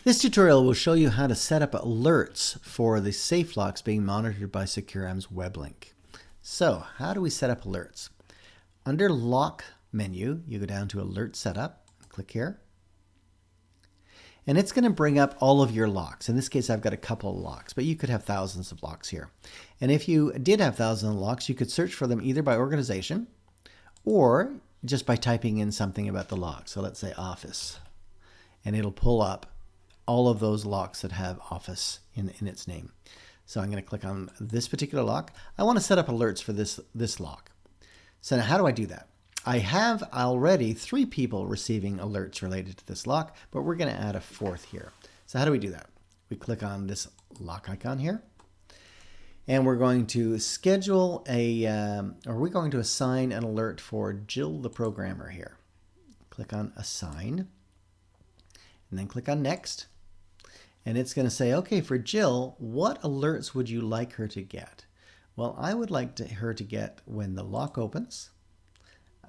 This tutorial will show you how to set up alerts for the safe locks being monitored by SecureM's WebLink. So, how do we set up alerts? Under Lock menu, you go down to Alert Setup, click here, and it's going to bring up all of your locks. In this case, I've got a couple of locks, but you could have thousands of locks here. And if you did have thousands of locks, you could search for them either by organization or just by typing in something about the lock. So let's say office, and it'll pull up all of those locks that have office in its name. So I'm going to click on this particular lock. I want to set up alerts for this lock. So now how do I do that? I have already 3 people receiving alerts related to this lock, but we're going to add a 4th here. So how do we do that? We click on this lock icon here, and we're going to schedule we're going to assign an alert for Jill the programmer here. Click on Assign, and then click on Next. And it's going to say, okay, for Jill, what alerts would you like her to get? Well, I would like her to get when the lock opens.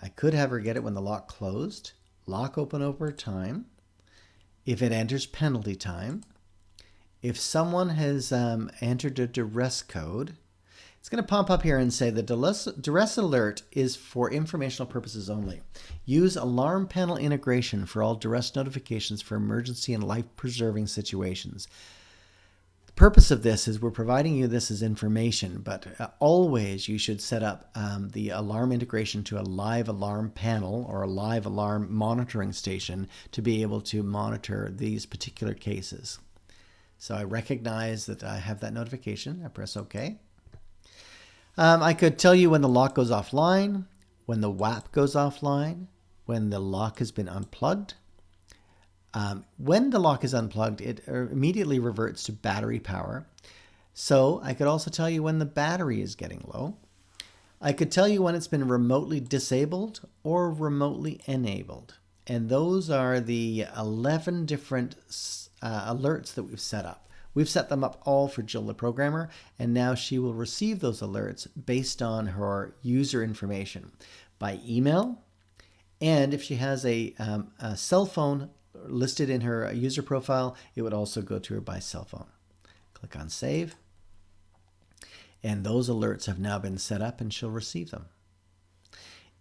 I could have her get it when the lock closed, lock open over time, if it enters penalty time, if someone has entered a duress code. It's going to pop up here and say the duress alert is for informational purposes only. Use alarm panel integration for all duress notifications for emergency and life-preserving situations. The purpose of this is we're providing you this as information, but always you should set up the alarm integration to a live alarm panel or a live alarm monitoring station to be able to monitor these particular cases. So I recognize that I have that notification. I press OK. I could tell you when the lock goes offline, when the WAP goes offline, when the lock has been unplugged. When the lock is unplugged, it immediately reverts to battery power. So I could also tell you when the battery is getting low. I could tell you when it's been remotely disabled or remotely enabled. And those are the 11 different alerts that we've set up. We've set them up all for Jill the programmer, and now she will receive those alerts based on her user information by email. And if she has a cell phone listed in her user profile, it would also go to her by cell phone. Click on Save. And those alerts have now been set up and she'll receive them.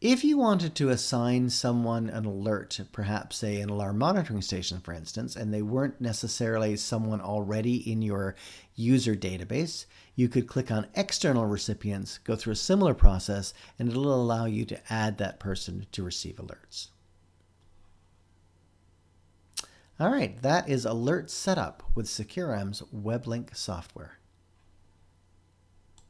If you wanted to assign someone an alert, perhaps say an alarm monitoring station, for instance, and they weren't necessarily someone already in your user database, you could click on external recipients, go through a similar process, and it'll allow you to add that person to receive alerts. All right, that is alert setup with SecureM's WebLink software.